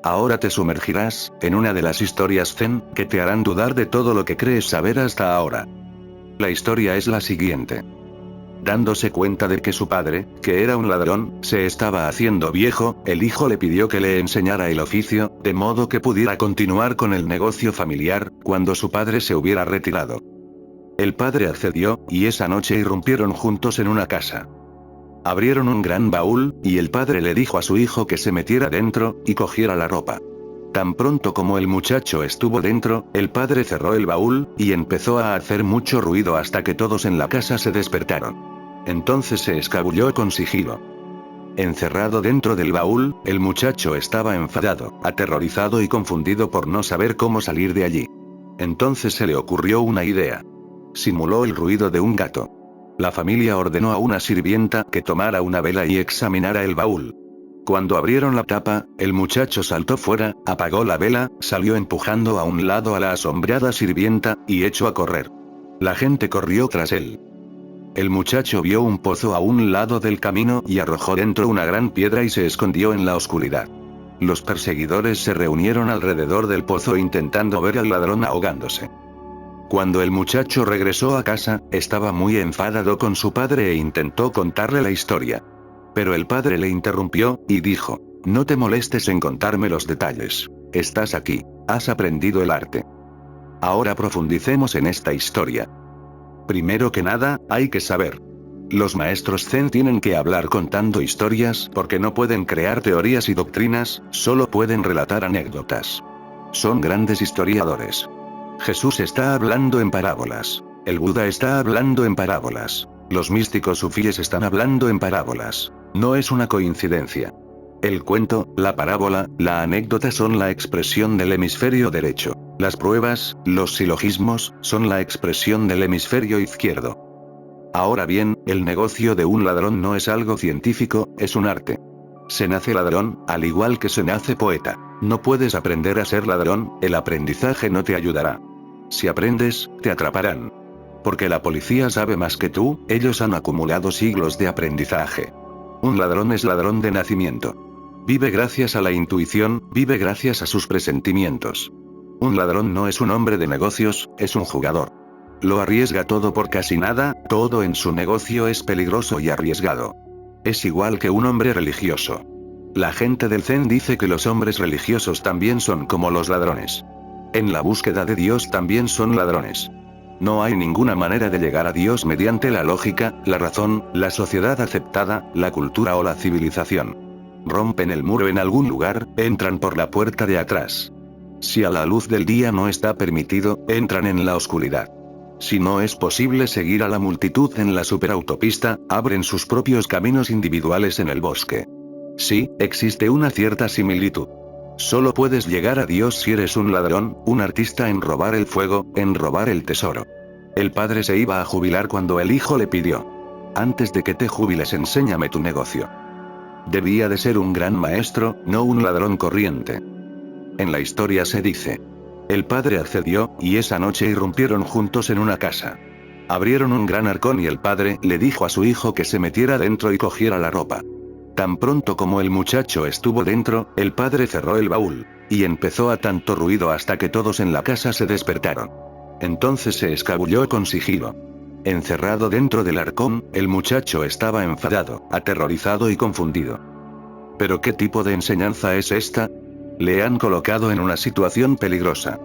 Ahora te sumergirás en una de las historias zen que te harán dudar de todo lo que crees saber hasta ahora. La historia es la siguiente. Dándose cuenta de que su padre, que era un ladrón, se estaba haciendo viejo, el hijo le pidió que le enseñara el oficio, de modo que pudiera continuar con el negocio familiar, cuando su padre se hubiera retirado. El padre accedió, y esa noche irrumpieron juntos en una casa. Abrieron un gran baúl, y el padre le dijo a su hijo que se metiera dentro, y cogiera la ropa. Tan pronto como el muchacho estuvo dentro, el padre cerró el baúl, y empezó a hacer mucho ruido hasta que todos en la casa se despertaron. Entonces se escabulló con sigilo. Encerrado dentro del baúl, el muchacho estaba enfadado, aterrorizado y confundido por no saber cómo salir de allí. Entonces se le ocurrió una idea. Simuló el ruido de un gato. La familia ordenó a una sirvienta que tomara una vela y examinara el baúl. Cuando abrieron la tapa, el muchacho saltó fuera, apagó la vela, salió empujando a un lado a la asombrada sirvienta, y echó a correr. La gente corrió tras él. El muchacho vio un pozo a un lado del camino y arrojó dentro una gran piedra y se escondió en la oscuridad. Los perseguidores se reunieron alrededor del pozo intentando ver al ladrón ahogándose. Cuando el muchacho regresó a casa, estaba muy enfadado con su padre e intentó contarle la historia. Pero el padre le interrumpió, y dijo: «No te molestes en contarme los detalles. Estás aquí. Has aprendido el arte. Ahora profundicemos en esta historia. Primero que nada, hay que saber. Los maestros zen tienen que hablar contando historias porque no pueden crear teorías y doctrinas, solo pueden relatar anécdotas. Son grandes historiadores. Jesús está hablando en parábolas. El Buda está hablando en parábolas. Los místicos sufíes están hablando en parábolas. No es una coincidencia. El cuento, la parábola, la anécdota son la expresión del hemisferio derecho. Las pruebas, los silogismos, son la expresión del hemisferio izquierdo. Ahora bien, el negocio de un ladrón no es algo científico, es un arte. Se nace ladrón, al igual que se nace poeta. No puedes aprender a ser ladrón, el aprendizaje no te ayudará. Si aprendes, te atraparán. Porque la policía sabe más que tú, ellos han acumulado siglos de aprendizaje. Un ladrón es ladrón de nacimiento. Vive gracias a la intuición, vive gracias a sus presentimientos. Un ladrón no es un hombre de negocios, es un jugador. Lo arriesga todo por casi nada, todo en su negocio es peligroso y arriesgado. Es igual que un hombre religioso. La gente del Zen dice que los hombres religiosos también son como los ladrones. En la búsqueda de Dios también son ladrones. No hay ninguna manera de llegar a Dios mediante la lógica, la razón, la sociedad aceptada, la cultura o la civilización. Rompen el muro en algún lugar, entran por la puerta de atrás. Si a la luz del día no está permitido, entran en la oscuridad. Si no es posible seguir a la multitud en la superautopista, abren sus propios caminos individuales en el bosque. Sí, existe una cierta similitud. Solo puedes llegar a Dios si eres un ladrón, un artista en robar el fuego, en robar el tesoro. El padre se iba a jubilar cuando el hijo le pidió: «Antes de que te jubiles, enséñame tu negocio». Debía de ser un gran maestro, no un ladrón corriente. En la historia se dice: el padre accedió, y esa noche irrumpieron juntos en una casa. Abrieron un gran arcón y el padre le dijo a su hijo que se metiera dentro y cogiera la ropa. Tan pronto como el muchacho estuvo dentro, el padre cerró el baúl, y empezó a tanto ruido hasta que todos en la casa se despertaron. Entonces se escabulló con sigilo. Encerrado dentro del arcón, el muchacho estaba enfadado, aterrorizado y confundido. ¿Pero qué tipo de enseñanza es esta? Le han colocado en una situación peligrosa.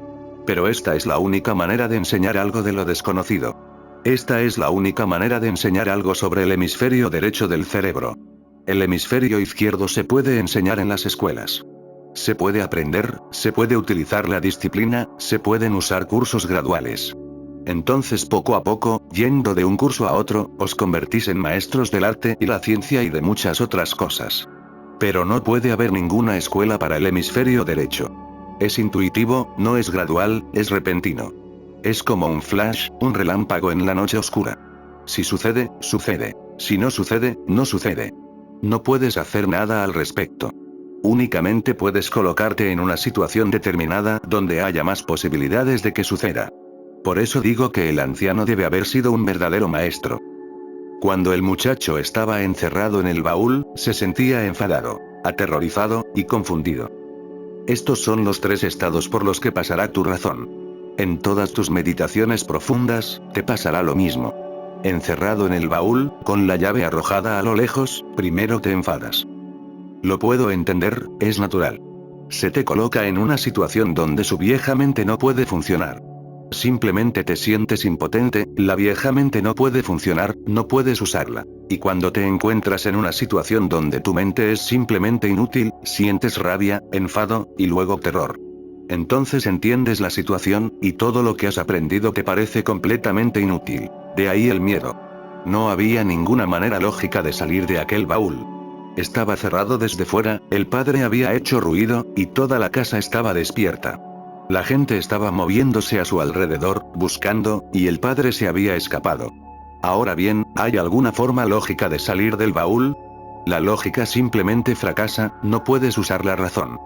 Pero esta es la única manera de enseñar algo de lo desconocido. Esta es la única manera de enseñar algo sobre el hemisferio derecho del cerebro. El hemisferio izquierdo se puede enseñar en las escuelas. Se puede aprender, se puede utilizar la disciplina, se pueden usar cursos graduales. Entonces poco a poco, yendo de un curso a otro, os convertís en maestros del arte y la ciencia y de muchas otras cosas. Pero no puede haber ninguna escuela para el hemisferio derecho. Es intuitivo, no es gradual, es repentino. Es como un flash, un relámpago en la noche oscura. Si sucede, sucede. Si no sucede, no sucede. No puedes hacer nada al respecto. Únicamente puedes colocarte en una situación determinada donde haya más posibilidades de que suceda. Por eso digo que el anciano debe haber sido un verdadero maestro. Cuando el muchacho estaba encerrado en el baúl, se sentía enfadado, aterrorizado y confundido. Estos son los 3 estados por los que pasará tu razón. En todas tus meditaciones profundas, te pasará lo mismo. Encerrado en el baúl, con la llave arrojada a lo lejos, primero te enfadas. Lo puedo entender, es natural. Se te coloca en una situación donde su vieja mente no puede funcionar. Simplemente te sientes impotente, la vieja mente no puede funcionar, no puedes usarla. Y cuando te encuentras en una situación donde tu mente es simplemente inútil, sientes rabia, enfado, y luego terror. Entonces entiendes la situación, y todo lo que has aprendido te parece completamente inútil. De ahí el miedo. No había ninguna manera lógica de salir de aquel baúl. Estaba cerrado desde fuera, el padre había hecho ruido, y toda la casa estaba despierta. La gente estaba moviéndose a su alrededor, buscando, y el padre se había escapado. Ahora bien, ¿hay alguna forma lógica de salir del baúl? La lógica simplemente fracasa, no puedes usar la razón.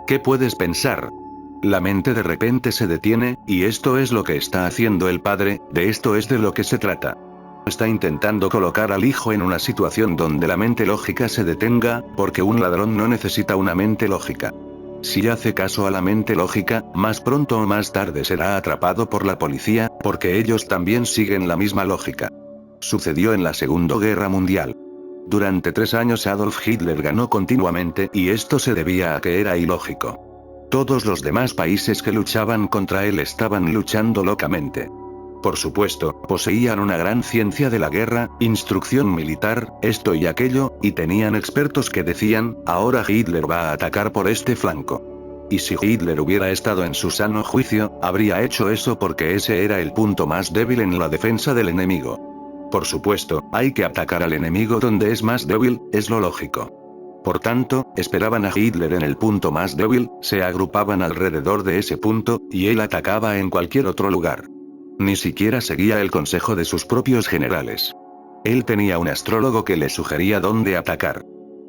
¿Qué puedes pensar? La mente de repente se detiene, y esto es lo que está haciendo el padre, de esto es de lo que se trata. Está intentando colocar al hijo en una situación donde la mente lógica se detenga, porque un ladrón no necesita una mente lógica. Si hace caso a la mente lógica, más pronto o más tarde será atrapado por la policía, porque ellos también siguen la misma lógica. Sucedió en la Segunda Guerra Mundial. Durante 3 años Adolf Hitler ganó continuamente, y esto se debía a que era ilógico. Todos los demás países que luchaban contra él estaban luchando locamente. Por supuesto, poseían una gran ciencia de la guerra, instrucción militar, esto y aquello, y tenían expertos que decían, ahora Hitler va a atacar por este flanco. Y si Hitler hubiera estado en su sano juicio, habría hecho eso porque ese era el punto más débil en la defensa del enemigo. Por supuesto, hay que atacar al enemigo donde es más débil, es lo lógico. Por tanto, esperaban a Hitler en el punto más débil, se agrupaban alrededor de ese punto, y él atacaba en cualquier otro lugar. Ni siquiera seguía el consejo de sus propios generales. Él tenía un astrólogo que le sugería dónde atacar.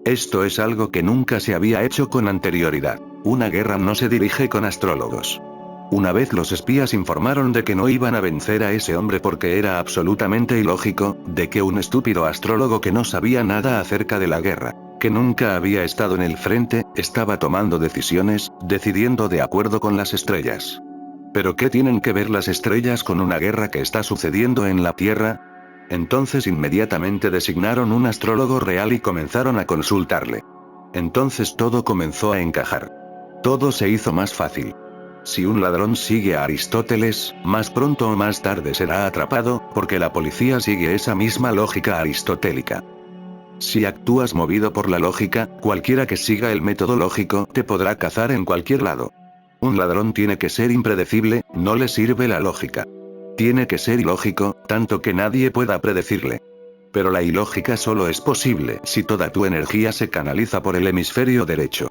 Esto es algo que nunca se había hecho con anterioridad. Una guerra no se dirige con astrólogos. Una vez los espías informaron de que no iban a vencer a ese hombre porque era absolutamente ilógico, de que un estúpido astrólogo que no sabía nada acerca de la guerra, que nunca había estado en el frente, estaba tomando decisiones, decidiendo de acuerdo con las estrellas. ¿Pero qué tienen que ver las estrellas con una guerra que está sucediendo en la Tierra? Entonces inmediatamente designaron un astrólogo real y comenzaron a consultarle. Entonces todo comenzó a encajar. Todo se hizo más fácil. Si un ladrón sigue a Aristóteles, más pronto o más tarde será atrapado, porque la policía sigue esa misma lógica aristotélica. Si actúas movido por la lógica, cualquiera que siga el método lógico te podrá cazar en cualquier lado. Un ladrón tiene que ser impredecible, no le sirve la lógica. Tiene que ser ilógico, tanto que nadie pueda predecirle. Pero la ilógica solo es posible si toda tu energía se canaliza por el hemisferio derecho.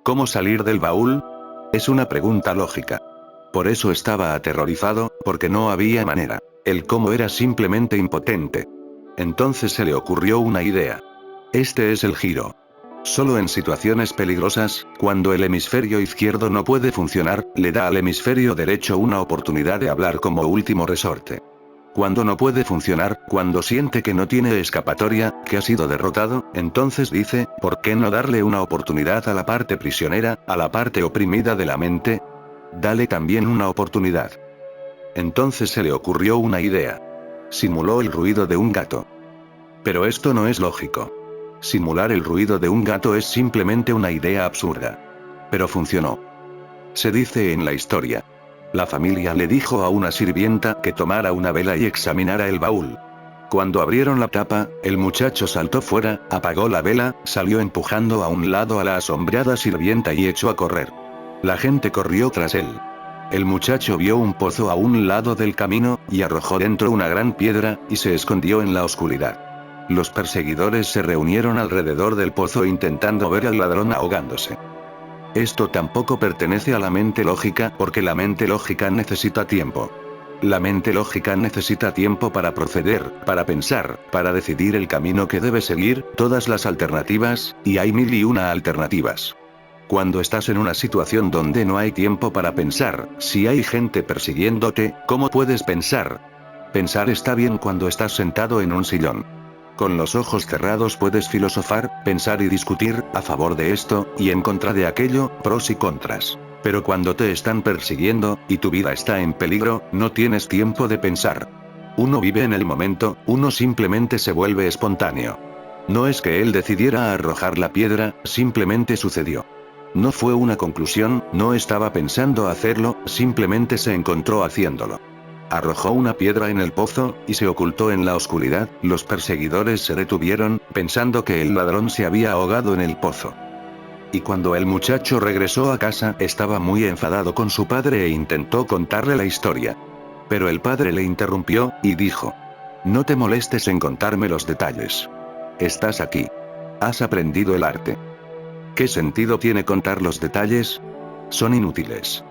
¿Cómo salir del baúl? Es una pregunta lógica. Por eso estaba aterrorizado, porque no había manera. El cómo era simplemente impotente. Entonces se le ocurrió una idea. Este es el giro. Solo en situaciones peligrosas, cuando el hemisferio izquierdo no puede funcionar, le da al hemisferio derecho una oportunidad de hablar como último resorte. Cuando no puede funcionar, cuando siente que no tiene escapatoria, que ha sido derrotado, entonces dice, ¿por qué no darle una oportunidad a la parte prisionera, a la parte oprimida de la mente? Dale también una oportunidad. Entonces se le ocurrió una idea. Simuló el ruido de un gato. Pero esto no es lógico. Simular el ruido de un gato es simplemente una idea absurda. Pero funcionó. Se dice en la historia. La familia le dijo a una sirvienta que tomara una vela y examinara el baúl. Cuando abrieron la tapa, el muchacho saltó fuera, apagó la vela, salió empujando a un lado a la asombrada sirvienta y echó a correr. La gente corrió tras él. El muchacho vio un pozo a un lado del camino, y arrojó dentro una gran piedra, y se escondió en la oscuridad. Los perseguidores se reunieron alrededor del pozo intentando ver al ladrón ahogándose. Esto tampoco pertenece a la mente lógica, porque la mente lógica necesita tiempo. La mente lógica necesita tiempo para proceder, para pensar, para decidir el camino que debe seguir, todas las alternativas, y hay 1001 alternativas. Cuando estás en una situación donde no hay tiempo para pensar, si hay gente persiguiéndote, ¿cómo puedes pensar? Pensar está bien cuando estás sentado en un sillón. Con los ojos cerrados puedes filosofar, pensar y discutir, a favor de esto, y en contra de aquello, pros y contras. Pero cuando te están persiguiendo, y tu vida está en peligro, no tienes tiempo de pensar. Uno vive en el momento, uno simplemente se vuelve espontáneo. No es que él decidiera arrojar la piedra, simplemente sucedió. No fue una conclusión, no estaba pensando hacerlo, simplemente se encontró haciéndolo. Arrojó una piedra en el pozo, y se ocultó en la oscuridad. Los perseguidores se detuvieron, pensando que el ladrón se había ahogado en el pozo. Y cuando el muchacho regresó a casa, estaba muy enfadado con su padre e intentó contarle la historia. Pero el padre le interrumpió, y dijo: no te molestes en contarme los detalles. Estás aquí. Has aprendido el arte. ¿Qué sentido tiene contar los detalles? Son inútiles.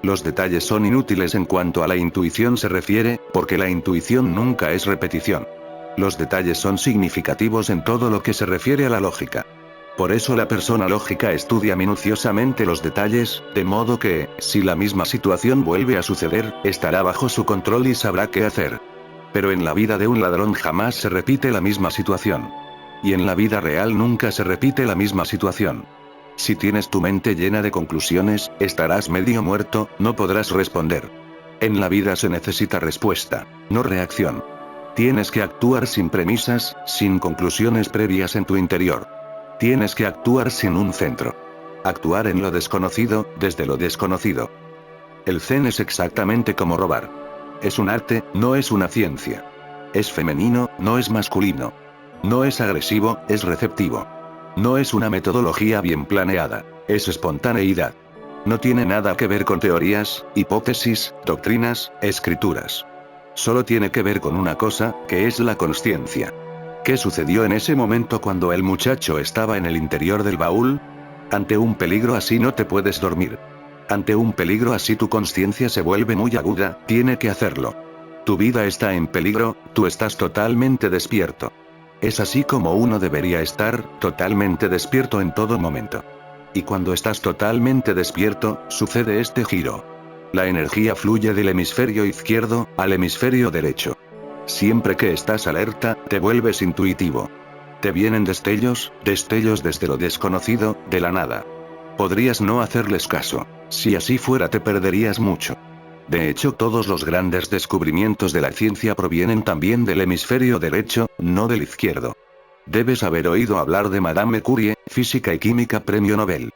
Los detalles son inútiles en cuanto a la intuición se refiere, porque la intuición nunca es repetición. Los detalles son significativos en todo lo que se refiere a la lógica. Por eso la persona lógica estudia minuciosamente los detalles, de modo que, si la misma situación vuelve a suceder, estará bajo su control y sabrá qué hacer. Pero en la vida de un ladrón jamás se repite la misma situación. Y en la vida real nunca se repite la misma situación. Si tienes tu mente llena de conclusiones, estarás medio muerto, no podrás responder. En la vida se necesita respuesta, no reacción. Tienes que actuar sin premisas, sin conclusiones previas en tu interior. Tienes que actuar sin un centro. Actuar en lo desconocido, desde lo desconocido. El zen es exactamente como robar. Es un arte, no es una ciencia. Es femenino, no es masculino. No es agresivo, es receptivo. No es una metodología bien planeada, es espontaneidad. No tiene nada que ver con teorías, hipótesis, doctrinas, escrituras. Solo tiene que ver con una cosa, que es la consciencia. ¿Qué sucedió en ese momento cuando el muchacho estaba en el interior del baúl? Ante un peligro así no te puedes dormir. Ante un peligro así tu conciencia se vuelve muy aguda, tiene que hacerlo. Tu vida está en peligro, tú estás totalmente despierto. Es así como uno debería estar, totalmente despierto en todo momento. Y cuando estás totalmente despierto, sucede este giro. La energía fluye del hemisferio izquierdo, al hemisferio derecho. Siempre que estás alerta, te vuelves intuitivo. Te vienen destellos desde lo desconocido, de la nada. Podrías no hacerles caso. Si así fuera te perderías mucho. De hecho, todos los grandes descubrimientos de la ciencia provienen también del hemisferio derecho, no del izquierdo. Debes haber oído hablar de Madame Curie, física y química premio Nobel.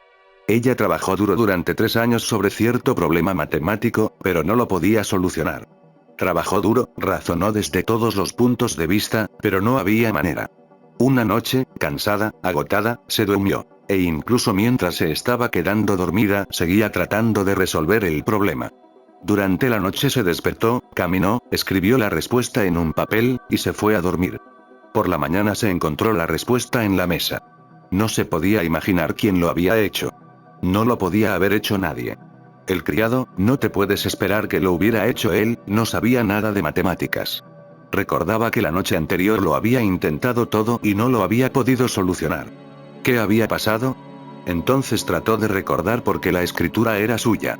Ella trabajó duro durante 3 años sobre cierto problema matemático, pero no lo podía solucionar. Trabajó duro, razonó desde todos los puntos de vista, pero no había manera. Una noche, cansada, agotada, se durmió. E incluso mientras se estaba quedando dormida, seguía tratando de resolver el problema. Durante la noche se despertó, caminó, escribió la respuesta en un papel, y se fue a dormir. Por la mañana se encontró la respuesta en la mesa. No se podía imaginar quién lo había hecho. No lo podía haber hecho nadie. El criado, no te puedes esperar que lo hubiera hecho él, no sabía nada de matemáticas. Recordaba que la noche anterior lo había intentado todo y no lo había podido solucionar. ¿Qué había pasado? Entonces trató de recordar porque la escritura era suya.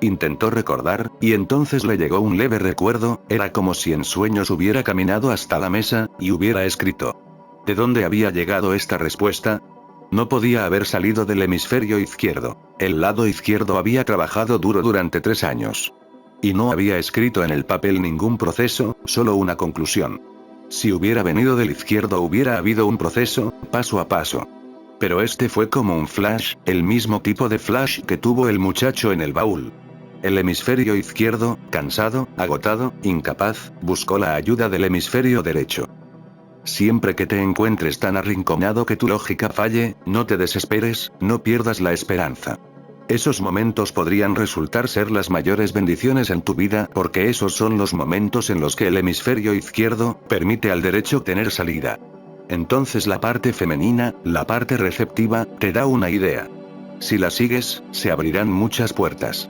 Intentó recordar, y entonces le llegó un leve recuerdo, era como si en sueños hubiera caminado hasta la mesa, y hubiera escrito. ¿De dónde había llegado esta respuesta? No podía haber salido del hemisferio izquierdo. El lado izquierdo había trabajado duro durante 3 años. Y no había escrito en el papel ningún proceso, solo una conclusión. Si hubiera venido del izquierdo hubiera habido un proceso, paso a paso. Pero este fue como un flash, el mismo tipo de flash que tuvo el muchacho en el baúl. El hemisferio izquierdo, cansado, agotado, incapaz, buscó la ayuda del hemisferio derecho. Siempre que te encuentres tan arrinconado que tu lógica falle, no te desesperes, no pierdas la esperanza. Esos momentos podrían resultar ser las mayores bendiciones en tu vida, porque esos son los momentos en los que el hemisferio izquierdo permite al derecho tener salida. Entonces la parte femenina, la parte receptiva, te da una idea. Si la sigues, se abrirán muchas puertas.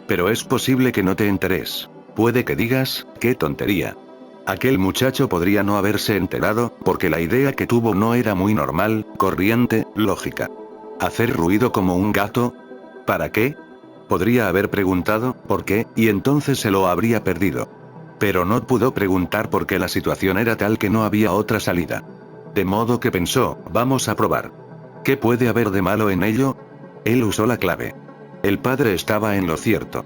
Pero es posible que no te enteres. Puede que digas, ¡qué tontería! Aquel muchacho podría no haberse enterado, porque la idea que tuvo no era muy normal, corriente, lógica. ¿Hacer ruido como un gato? ¿Para qué? Podría haber preguntado, ¿por qué?, y entonces se lo habría perdido. Pero no pudo preguntar porque la situación era tal que no había otra salida. De modo que pensó, vamos a probar. ¿Qué puede haber de malo en ello? Él usó la clave. El padre estaba en lo cierto.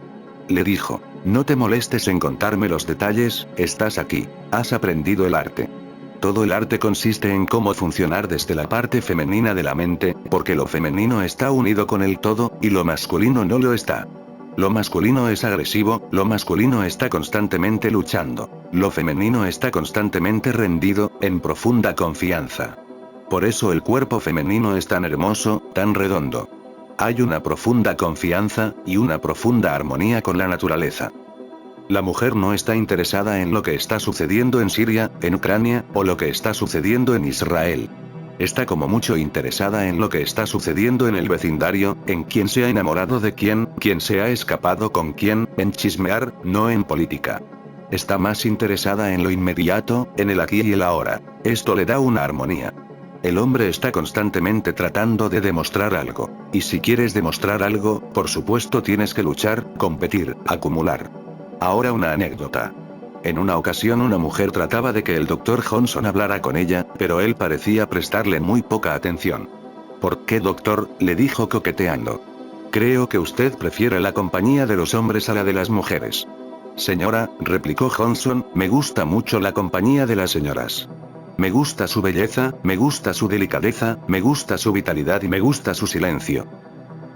Le dijo, no te molestes en contarme los detalles, estás aquí, has aprendido el arte. Todo el arte consiste en cómo funcionar desde la parte femenina de la mente, porque lo femenino está unido con el todo, y lo masculino no lo está. Lo masculino es agresivo, lo masculino está constantemente luchando. Lo femenino está constantemente rendido, en profunda confianza. Por eso el cuerpo femenino es tan hermoso, tan redondo. Hay una profunda confianza, y una profunda armonía con la naturaleza. La mujer no está interesada en lo que está sucediendo en Siria, en Ucrania, o lo que está sucediendo en Israel. Está como mucho interesada en lo que está sucediendo en el vecindario, en quién se ha enamorado de quién se ha escapado con quién, en chismear, no en política. Está más interesada en lo inmediato, en el aquí y el ahora. Esto le da una armonía. El hombre está constantemente tratando de demostrar algo. Y si quieres demostrar algo, por supuesto tienes que luchar, competir, acumular. Ahora una anécdota. En una ocasión una mujer trataba de que el Dr. Johnson hablara con ella, pero él parecía prestarle muy poca atención. ¿Por qué, doctor?, le dijo coqueteando. Creo que usted prefiere la compañía de los hombres a la de las mujeres. Señora, replicó Johnson, me gusta mucho la compañía de las señoras. Me gusta su belleza, me gusta su delicadeza, me gusta su vitalidad y me gusta su silencio.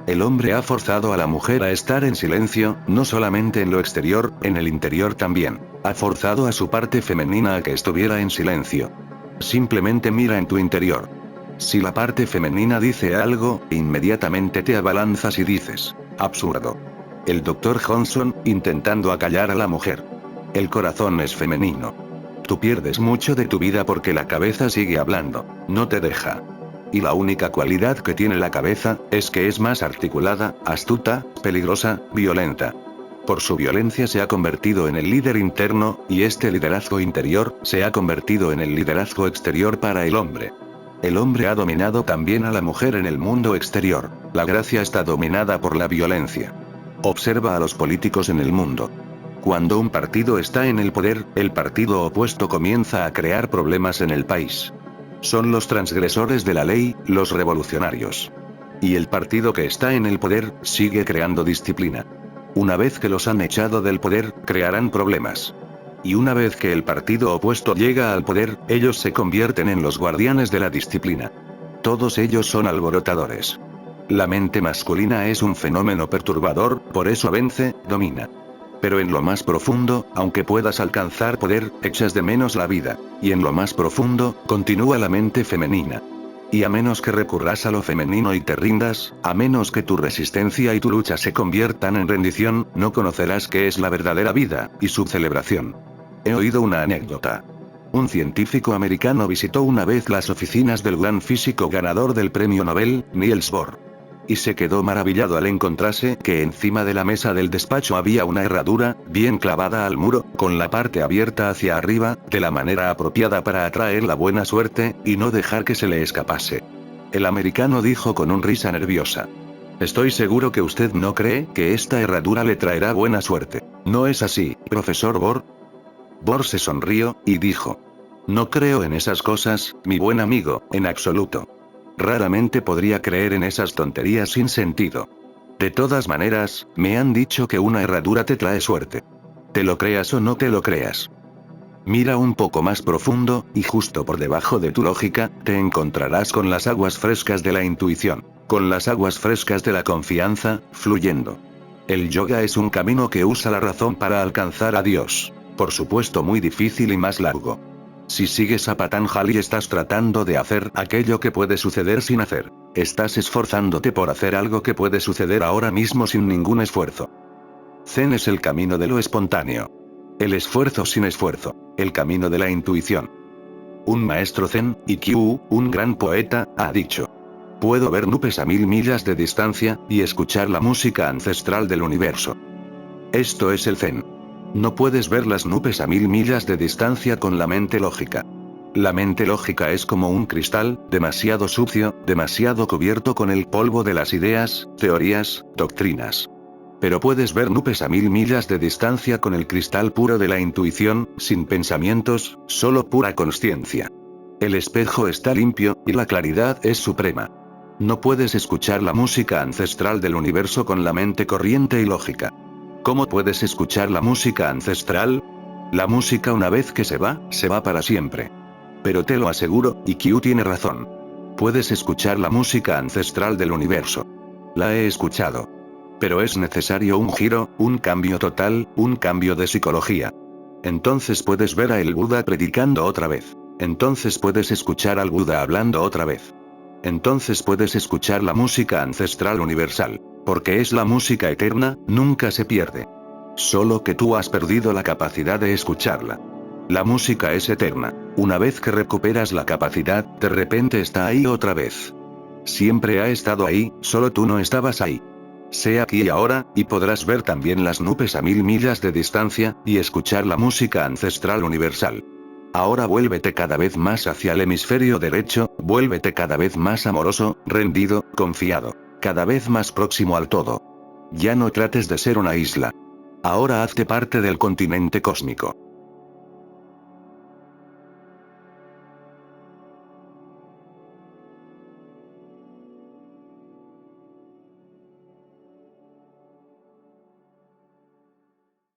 El hombre ha forzado a la mujer a estar en silencio, no solamente en lo exterior, en el interior también. Ha forzado a su parte femenina a que estuviera en silencio. Simplemente mira en tu interior. Si la parte femenina dice algo, inmediatamente te abalanzas y dices, absurdo. El Dr. Johnson, intentando acallar a la mujer. El corazón es femenino. Tú pierdes mucho de tu vida porque la cabeza sigue hablando, no te deja. Y la única cualidad que tiene la cabeza, es que es más articulada, astuta, peligrosa, violenta. Por su violencia se ha convertido en el líder interno, y este liderazgo interior, se ha convertido en el liderazgo exterior para el hombre. El hombre ha dominado también a la mujer en el mundo exterior. La gracia está dominada por la violencia. Observa a los políticos en el mundo. Cuando un partido está en el poder, el partido opuesto comienza a crear problemas en el país. Son los transgresores de la ley, los revolucionarios. Y el partido que está en el poder, sigue creando disciplina. Una vez que los han echado del poder, crearán problemas. Y una vez que el partido opuesto llega al poder, ellos se convierten en los guardianes de la disciplina. Todos ellos son alborotadores. La mente masculina es un fenómeno perturbador, por eso vence, domina. Pero en lo más profundo, aunque puedas alcanzar poder, echas de menos la vida. Y en lo más profundo, continúa la mente femenina. Y a menos que recurras a lo femenino y te rindas, a menos que tu resistencia y tu lucha se conviertan en rendición, no conocerás qué es la verdadera vida, y su celebración. He oído una anécdota. Un científico americano visitó una vez las oficinas del gran físico ganador del premio Nobel, Niels Bohr. Y se quedó maravillado al encontrarse que encima de la mesa del despacho había una herradura, bien clavada al muro, con la parte abierta hacia arriba, de la manera apropiada para atraer la buena suerte, y no dejar que se le escapase. El americano dijo con una risa nerviosa. Estoy seguro que usted no cree que esta herradura le traerá buena suerte. ¿No es así, profesor Bohr? Bohr se sonrió, y dijo. No creo en esas cosas, mi buen amigo, en absoluto. Raramente podría creer en esas tonterías sin sentido. De todas maneras, me han dicho que una herradura te trae suerte. Te lo creas o no te lo creas. Mira un poco más profundo, y justo por debajo de tu lógica, te encontrarás con las aguas frescas de la intuición, con las aguas frescas de la confianza, fluyendo. El yoga es un camino que usa la razón para alcanzar a Dios. Por supuesto muy difícil y más largo. Si sigues a Patanjali estás tratando de hacer aquello que puede suceder sin hacer. Estás esforzándote por hacer algo que puede suceder ahora mismo sin ningún esfuerzo. Zen es el camino de lo espontáneo. El esfuerzo sin esfuerzo. El camino de la intuición. Un maestro Zen, Ikkyu, un gran poeta, ha dicho. Puedo ver nubes a 1000 millas de distancia, y escuchar la música ancestral del universo. Esto es el Zen. No puedes ver las nubes a 1000 millas de distancia con la mente lógica. La mente lógica es como un cristal, demasiado sucio, demasiado cubierto con el polvo de las ideas, teorías, doctrinas. Pero puedes ver nubes a 1000 millas de distancia con el cristal puro de la intuición, sin pensamientos, solo pura consciencia. El espejo está limpio, y la claridad es suprema. No puedes escuchar la música ancestral del universo con la mente corriente y lógica. ¿Cómo puedes escuchar la música ancestral? La música una vez que se va para siempre. Pero te lo aseguro, IQ tiene razón. Puedes escuchar la música ancestral del universo. La he escuchado. Pero es necesario un giro, un cambio total, un cambio de psicología. Entonces puedes ver a el Buda predicando otra vez. Entonces puedes escuchar al Buda hablando otra vez. Entonces puedes escuchar la música ancestral universal. Porque es la música eterna, nunca se pierde. Solo que tú has perdido la capacidad de escucharla. La música es eterna. Una vez que recuperas la capacidad, de repente está ahí otra vez. Siempre ha estado ahí, solo tú no estabas ahí. Sé aquí y ahora, y podrás ver también las nubes a 1000 millas de distancia, y escuchar la música ancestral universal. Ahora vuélvete cada vez más hacia el hemisferio derecho, vuélvete cada vez más amoroso, rendido, confiado. Cada vez más próximo al todo. Ya no trates de ser una isla. Ahora hazte parte del continente cósmico.